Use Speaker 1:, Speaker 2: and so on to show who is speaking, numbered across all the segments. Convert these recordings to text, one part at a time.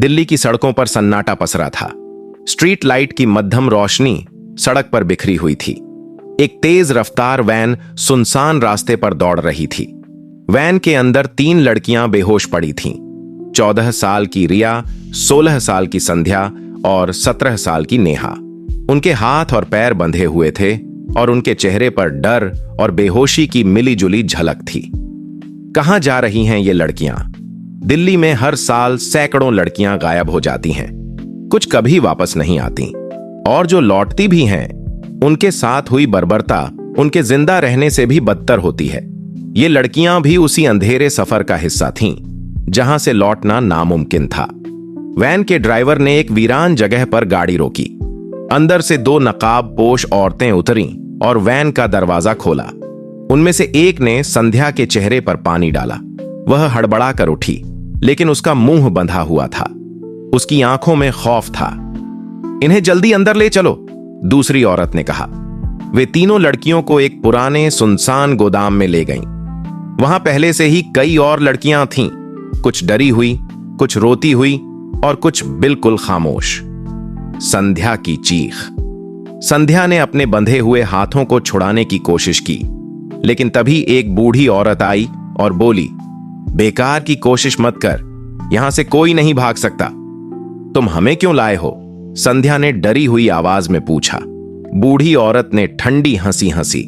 Speaker 1: दिल्ली की सड़कों पर सन्नाटा पसरा था। स्ट्रीट लाइट की मध्यम रोशनी सड़क पर बिखरी हुई थी। एक तेज रफ्तार वैन सुनसान रास्ते पर दौड़ रही थी। वैन के अंदर 3 लड़कियां बेहोश पड़ी थीं। 14 साल की रिया, 16 साल की संध्या और 17 साल की नेहा। उनके हाथ और पैर बंधे हुए थे और उनके चेहरे पर डर और बेहोशी की मिलीजुली झलक थी। कहां जा रही हैं ये लड़कियां? दिल्ली में हर साल सैकड़ों लड़कियां गायब हो जाती हैं। कुछ कभी वापस नहीं आती, और जो लौटती भी हैं, उनके साथ हुई बर्बरता उनके जिंदा रहने से भी बदतर होती है। ये लड़कियां भी उसी अंधेरे सफर का हिस्सा थीं, जहां से लौटना नामुमकिन था। वैन के ड्राइवर ने एक वीरान जगह पर गाड़ी रोकी। अंदर से 2 नकाब पोश औरतें उतरीं और वैन का दरवाजा खोला। उनमें से एक ने संध्या के चेहरे पर पानी डाला। वह हड़बड़ा कर उठी, लेकिन उसका मुंह बंधा हुआ था। उसकी आंखों में खौफ था। इन्हें जल्दी अंदर ले चलो, दूसरी औरत ने कहा। वे तीनों लड़कियों को एक पुराने सुनसान गोदाम में ले गईं। वहां पहले से ही कई और लड़कियां थीं, कुछ डरी हुई, कुछ रोती हुई और कुछ बिल्कुल खामोश। संध्या की चीख। संध्या ने अपने बंधे हुए हाथों को छुड़ाने की कोशिश की, लेकिन तभी एक बूढ़ी औरत आई और बोली, बेकार की कोशिश मत कर, यहां से कोई नहीं भाग सकता। तुम हमें क्यों लाए हो? संध्या ने डरी हुई आवाज में पूछा। बूढ़ी औरत ने ठंडी हंसी हंसी,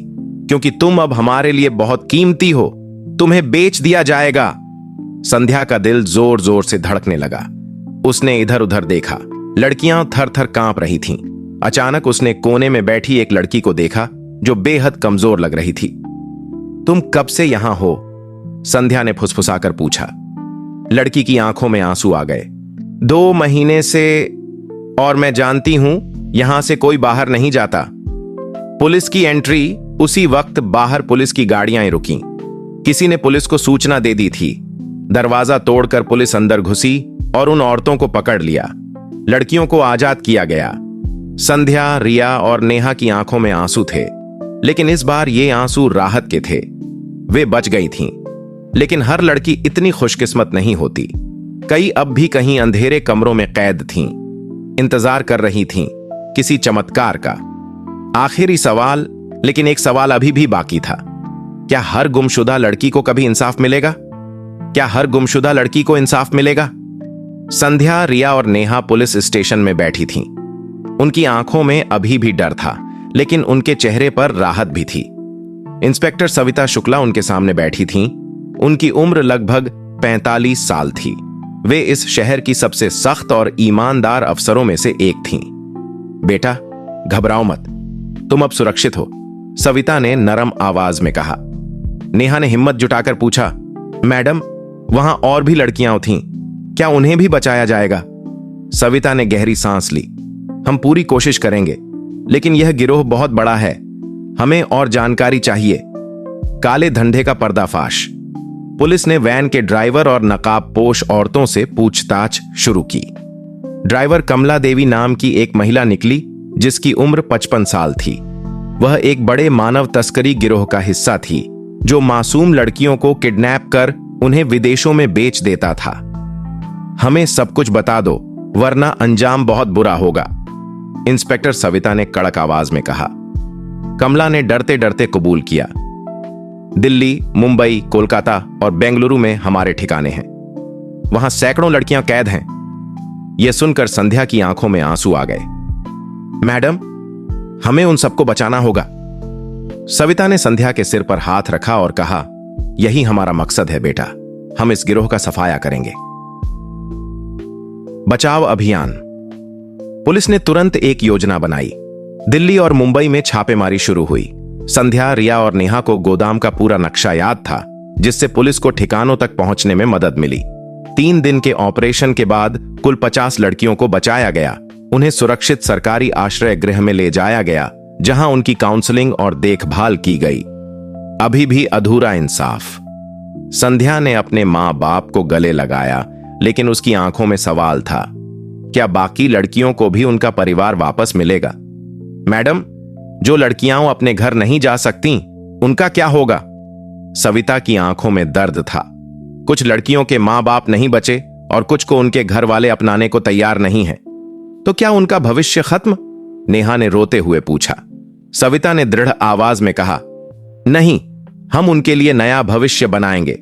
Speaker 1: क्योंकि तुम अब हमारे लिए बहुत कीमती हो, तुम्हें बेच दिया जाएगा। संध्या का दिल जोर जोर से धड़कने लगा। उसने इधर उधर देखा। लड़कियां थर थर कांप रही थीं। अचानक उसने कोने में बैठी एक लड़की को देखा जो बेहद कमजोर लग रही थी। तुम कब से यहां हो? संध्या ने फुसफुसाकर पूछा। लड़की की आंखों में आंसू आ गए। 2 महीने से, और मैं जानती हूं यहां से कोई बाहर नहीं जाता। पुलिस की एंट्री। उसी वक्त बाहर पुलिस की गाड़ियां रुकीं। किसी ने पुलिस को सूचना दे दी थी। दरवाजा तोड़कर पुलिस अंदर घुसी और उन औरतों को पकड़ लिया। लड़कियों को आजाद किया गया। संध्या, रिया और नेहा की आंखों में आंसू थे, लेकिन इस बार ये आंसू राहत के थे। वे बच गई थीं, लेकिन हर लड़की इतनी खुशकिस्मत नहीं होती। कई अब भी कहीं अंधेरे कमरों में कैद थीं, इंतजार कर रही थीं किसी चमत्कार का। आखिरी सवाल, लेकिन एक सवाल अभी भी बाकी था। क्या हर गुमशुदा लड़की को कभी इंसाफ मिलेगा? क्या हर गुमशुदा लड़की को इंसाफ मिलेगा? संध्या, रिया और नेहा पुलिस स्टेशन में बैठी थीं। उनकी आंखों में अभी भी डर था, लेकिन उनके चेहरे पर राहत भी थी। इंस्पेक्टर सविता शुक्ला उनके सामने बैठी थीं। उनकी उम्र लगभग 45 साल थी। वे इस शहर की सबसे सख्त और ईमानदार अफसरों में से एक थीं। बेटा, घबराओ मत, तुम अब सुरक्षित हो, सविता ने नरम आवाज में कहा। नेहा ने हिम्मत जुटाकर पूछा, मैडम, वहां और भी लड़कियां थीं, क्या उन्हें भी बचाया जाएगा? सविता ने गहरी सांस ली। हम पूरी कोशिश करेंगे, लेकिन यह गिरोह बहुत बड़ा है, हमें और जानकारी चाहिए। काले धंधे का पर्दाफाश। पुलिस ने वैन के ड्राइवर और नकाबपोश औरतों से पूछताछ शुरू की। ड्राइवर कमला देवी नाम की एक महिला निकली, जिसकी उम्र 55 साल थी। वह एक बड़े मानव तस्करी गिरोह का हिस्सा थी, जो मासूम लड़कियों को किडनैप कर उन्हें विदेशों में बेच देता था। हमें सब कुछ बता दो, वरना अंजाम बहुत बुरा होगा, इंस्पेक्टर सविता ने कड़क आवाज में कहा। कमला ने डरते डरते कबूल किया। दिल्ली, मुंबई, कोलकाता और बेंगलुरु में हमारे ठिकाने हैं। वहां सैकड़ों लड़कियां कैद हैं। यह सुनकर संध्या की आंखों में आंसू आ गए। मैडम, हमें उन सबको बचाना होगा। सविता ने संध्या के सिर पर हाथ रखा और कहा, यही हमारा मकसद है बेटा, हम इस गिरोह का सफाया करेंगे। बचाव अभियान। पुलिस ने तुरंत एक योजना बनाई। दिल्ली और मुंबई में छापेमारी शुरू हुई। संध्या, रिया और नेहा को गोदाम का पूरा नक्शा याद था, जिससे पुलिस को ठिकानों तक पहुंचने में मदद मिली। 3 दिन के ऑपरेशन के बाद कुल 50 लड़कियों को बचाया गया। उन्हें सुरक्षित सरकारी आश्रय गृह में ले जाया गया, जहां उनकी काउंसलिंग और देखभाल की गई। अभी भी अधूरा इंसाफ। संध्या ने अपने मां बाप को गले लगाया, लेकिन उसकी आंखों में सवाल था, क्या बाकी लड़कियों को भी उनका परिवार वापस मिलेगा? मैडम, जो लड़कियां अपने घर नहीं जा सकती, उनका क्या होगा? सविता की आंखों में दर्द था। कुछ लड़कियों के मां बाप नहीं बचे और कुछ को उनके घर वाले अपनाने को तैयार नहीं हैं। तो क्या उनका भविष्य खत्म? नेहा ने रोते हुए पूछा। सविता ने दृढ़ आवाज में कहा, नहीं, हम उनके लिए नया भविष्य बनाएंगे।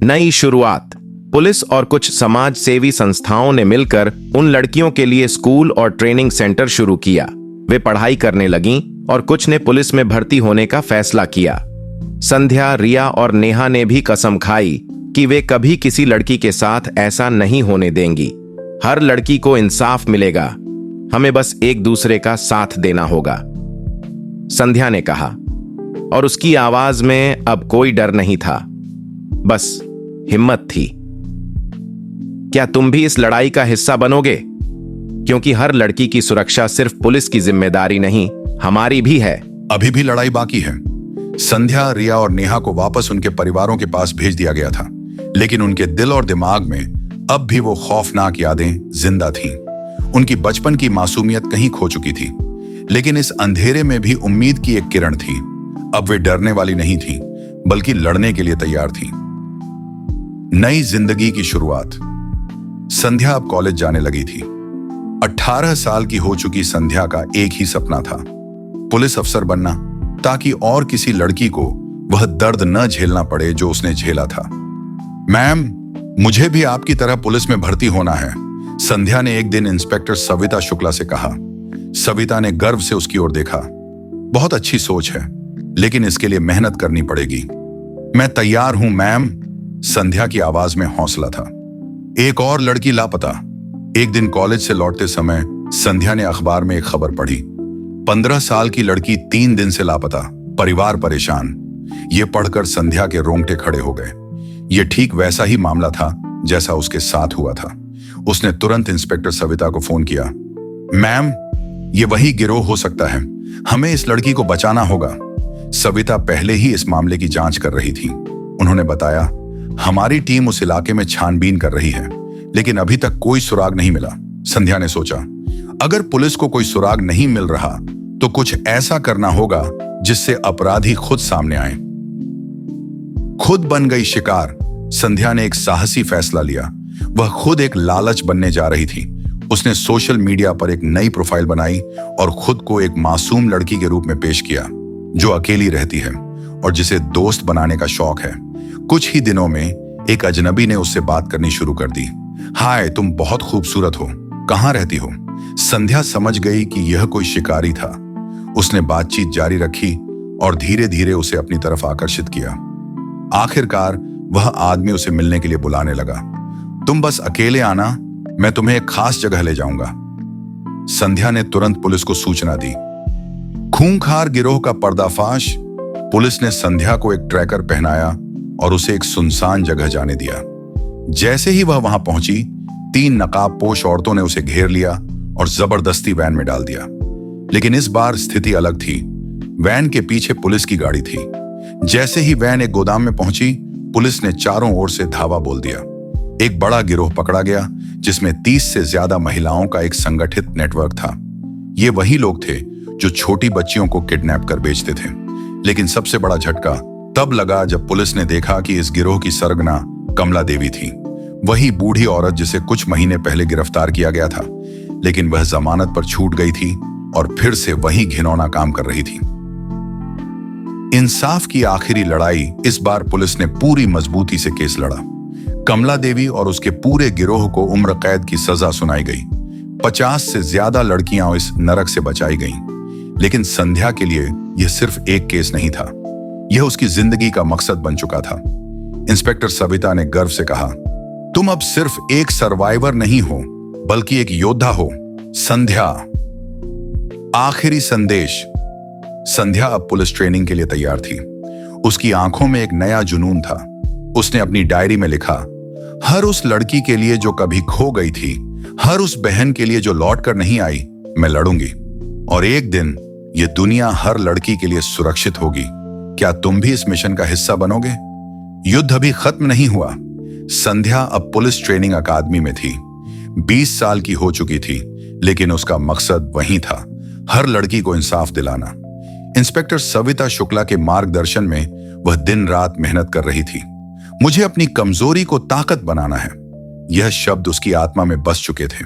Speaker 1: नई शुरुआत। पुलिस और कुछ समाज सेवी संस्थाओं ने मिलकर उन लड़कियों के लिए स्कूल और ट्रेनिंग सेंटर शुरू किया। वे पढ़ाई करने लगीं और कुछ ने पुलिस में भर्ती होने का फैसला किया। संध्या, रिया और नेहा ने भी कसम खाई कि वे कभी किसी लड़की के साथ ऐसा नहीं होने देंगी। हर लड़की को इंसाफ मिलेगा, हमें बस एक दूसरे का साथ देना होगा, संध्या ने कहा। और उसकी आवाज में अब कोई डर नहीं था, बस हिम्मत थी। क्या तुम भी इस लड़ाई का हिस्सा बनोगे? क्योंकि हर लड़की की सुरक्षा सिर्फ पुलिस की जिम्मेदारी नहीं, हमारी भी है।
Speaker 2: अभी भी लड़ाई बाकी है। संध्या, रिया और नेहा को वापस उनके परिवारों के पास भेज दिया गया था, लेकिन उनके दिल और दिमाग में अब भी वो खौफनाक यादें जिंदा थीं। उनकी बचपन की मासूमियत कहीं खो चुकी थी, लेकिन इस अंधेरे में भी उम्मीद की एक किरण थी। अब वे डरने वाली नहीं थी, बल्कि लड़ने के लिए तैयार थी। नई जिंदगी की शुरुआत। संध्या अब कॉलेज जाने लगी थी। 18 साल की हो चुकी संध्या का एक ही सपना था, पुलिस अफसर बनना, ताकि और किसी लड़की को वह दर्द न झेलना पड़े जो उसने झेला था। मैम, मुझे भी आपकी तरह पुलिस में भर्ती होना है, संध्या ने एक दिन इंस्पेक्टर सविता शुक्ला से कहा। सविता ने गर्व से उसकी ओर देखा। बहुत अच्छी सोच है, लेकिन इसके लिए मेहनत करनी पड़ेगी। मैं तैयार हूं मैम, संध्या की आवाज में हौसला था। एक और लड़की लापता। एक दिन कॉलेज से लौटते समय संध्या ने अखबार में एक खबर पढ़ी। 15 साल की लड़की 3 दिन से लापता, परिवार परेशान। यह पढ़कर संध्या के रोंगटे खड़े हो गए। यह ठीक वैसा ही मामला था जैसा उसके साथ हुआ था। उसने तुरंत इंस्पेक्टर सविता को फोन किया। मैम, यह वही गिरोह हो सकता है, हमें इस लड़की को बचाना होगा। सविता पहले ही इस मामले की जांच कर रही थी। उन्होंने बताया, हमारी टीम उस इलाके में छानबीन कर रही है, लेकिन अभी तक कोई सुराग नहीं मिला। संध्या ने सोचा, अगर पुलिस को कोई सुराग नहीं मिल रहा तो कुछ ऐसा करना होगा जिससे अपराधी खुद सामने आए। खुद बन गई शिकार। संध्या ने एक साहसी फैसला लिया। वह खुद एक लालच बनने जा रही थी। उसने सोशल मीडिया पर एक नई प्रोफाइल बनाई और खुद को एक मासूम लड़की के रूप में पेश किया, जो अकेली रहती है और जिसे दोस्त बनाने का शौक है। कुछ ही दिनों में एक अजनबी ने उससे बात करनी शुरू कर दी। हाय, तुम बहुत खूबसूरत हो, कहाँ रहती हो? संध्या समझ गई कि यह कोई शिकारी था। उसने बातचीत जारी रखी और धीरे धीरे उसे अपनी तरफ आकर्षित किया। आखिरकार वह आदमी उसे मिलने के लिए बुलाने लगा। तुम बस अकेले आना, मैं तुम्हें एक खास जगह ले जाऊंगा। संध्या ने तुरंत पुलिस को सूचना दी। खूंखार गिरोह का पर्दाफाश। पुलिस ने संध्या को एक ट्रैकर पहनाया और उसे एक सुनसान जगह जाने दिया। जैसे ही वह वहां पहुंची, 3 नकाबपोश औरतों ने उसे घेर लिया और जबरदस्ती वैन में डाल दिया। लेकिन इस बार स्थिति अलग थी। वैन के पीछे पुलिस की गाड़ी थी। जैसे ही वैन एक गोदाम में पहुंची, पुलिस ने चारों ओर से धावा बोल दिया। एक बड़ा गिरोह पकड़ा गया, जिसमें 30 से ज्यादा महिलाओं का एक संगठित नेटवर्क था। ये वही लोग थे जो छोटी बच्चियों को किडनैप कर बेचते थे। लेकिन सबसे बड़ा झटका तब लगा जब पुलिस ने देखा कि इस गिरोह की सरगना कमला देवी थी। वही बूढ़ी औरत जिसे कुछ महीने पहले गिरफ्तार किया गया था, लेकिन वह जमानत पर छूट गई थी और फिर से वही घिनौना काम कर रही थी। इंसाफ की आखिरी लड़ाई। इस बार पुलिस ने पूरी मजबूती से केस लड़ा। कमला देवी और उसके पूरे गिरोह को उम्र कैद की सजा सुनाई गई। 50 से ज्यादा लड़कियां इस नरक से बचाई गईं। लेकिन संध्या के लिए यह सिर्फ एक केस नहीं था, यह उसकी जिंदगी का मकसद बन चुका था। इंस्पेक्टर सविता ने गर्व से कहा, तुम अब सिर्फ एक सर्वाइवर नहीं हो, बल्कि एक योद्धा हो। संध्या। आखिरी संदेश। संध्या अब पुलिस ट्रेनिंग के लिए तैयार थी। उसकी आंखों में एक नया जुनून था। उसने अपनी डायरी में लिखा, हर उस लड़की के लिए जो कभी खो गई थी, हर उस बहन के लिए जो लौट कर नहीं आई, मैं लड़ूंगी। और एक दिन ये दुनिया हर लड़की के लिए सुरक्षित होगी। क्या तुम भी इस मिशन का हिस्सा बनोगे? युद्ध अभी खत्म नहीं हुआ। संध्या अब पुलिस ट्रेनिंग अकादमी में थी। 20 साल की हो चुकी थी, लेकिन उसका मकसद वही था, हर लड़की को इंसाफ दिलाना। इंस्पेक्टर सविता शुक्ला के मार्गदर्शन में वह दिन रात मेहनत कर रही थी। मुझे अपनी कमजोरी को ताकत बनाना है, यह शब्द उसकी आत्मा में बस चुके थे।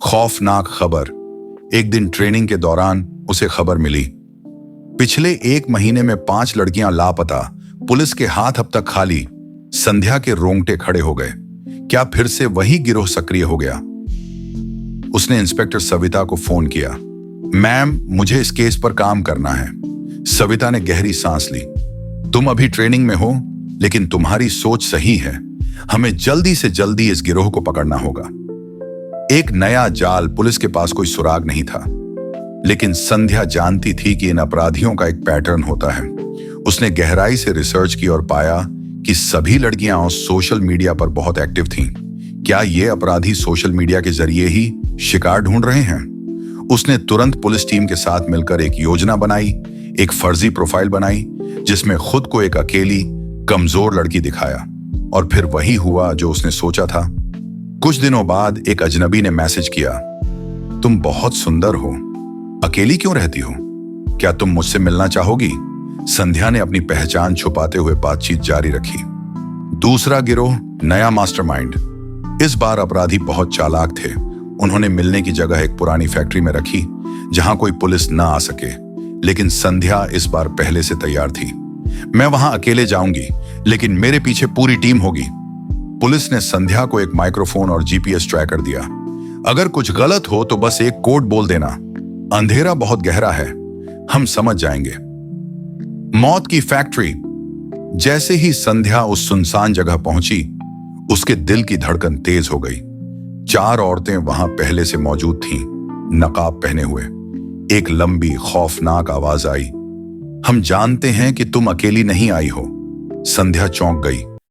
Speaker 2: खौफनाक खबर। एक दिन ट्रेनिंग के दौरान उसे खबर मिली, पिछले 1 महीने में 5 लड़कियां लापता। पुलिस के हाथ अब तक खाली। संध्या के रोंगटे खड़े हो गए। क्या फिर से वही गिरोह सक्रिय हो गया? उसने इंस्पेक्टर सविता को फोन किया। मैम, मुझे इस केस पर काम करना है। सविता ने गहरी सांस ली। तुम अभी ट्रेनिंग में हो, लेकिन तुम्हारी सोच सही है। हमें जल्दी से जल्दी इस गिरोह को पकड़ना होगा। एक नया जाल। पुलिस के पास कोई सुराग नहीं था, लेकिन संध्या जानती थी कि इन अपराधियों का एक पैटर्न होता है। उसने गहराई से रिसर्च की और पाया कि सभी लड़कियां सोशल मीडिया पर बहुत एक्टिव थीं। क्या ये अपराधी सोशल मीडिया के जरिए ही शिकार ढूंढ रहे हैं? उसने तुरंत पुलिस टीम के साथ मिलकर एक योजना बनाई, एक फर्जी प्रोफाइल बनाई जिसमें खुद को एक अकेली कमजोर लड़की दिखाया। और फिर वही हुआ जो उसने सोचा था। कुछ दिनों बाद एक अजनबी ने मैसेज किया, तुम बहुत सुंदर हो, अकेली क्यों रहती हो? क्या तुम मुझसे मिलना चाहोगी? संध्या ने अपनी पहचान छुपाते हुए बातचीत जारी रखी। दूसरा गिरोह, नया मास्टरमाइंड। इस बार अपराधी बहुत चालाक थे। उन्होंने मिलने की जगह एक पुरानी फैक्ट्री में रखी जहां कोई पुलिस ना आ सके। लेकिन संध्या इस बार पहले से तैयार थी। मैं वहां अकेले जाऊंगी, लेकिन मेरे पीछे पूरी टीम होगी। पुलिस ने संध्या को एक माइक्रोफोन और जीपीएस ट्रैकर दिया। अगर कुछ गलत हो तो बस एक कोड बोल देना। अंधेरा बहुत गहरा है, हम समझ जाएंगे। मौत की फैक्ट्री। जैसे ही संध्या उस सुनसान जगह पहुंची, उसके दिल की धड़कन तेज हो गई। 4 औरतें वहां पहले से मौजूद थीं, नकाब पहने हुए। एक लंबी खौफनाक आवाज आई, हम जानते हैं कि तुम अकेली नहीं आई हो। संध्या चौंक गई।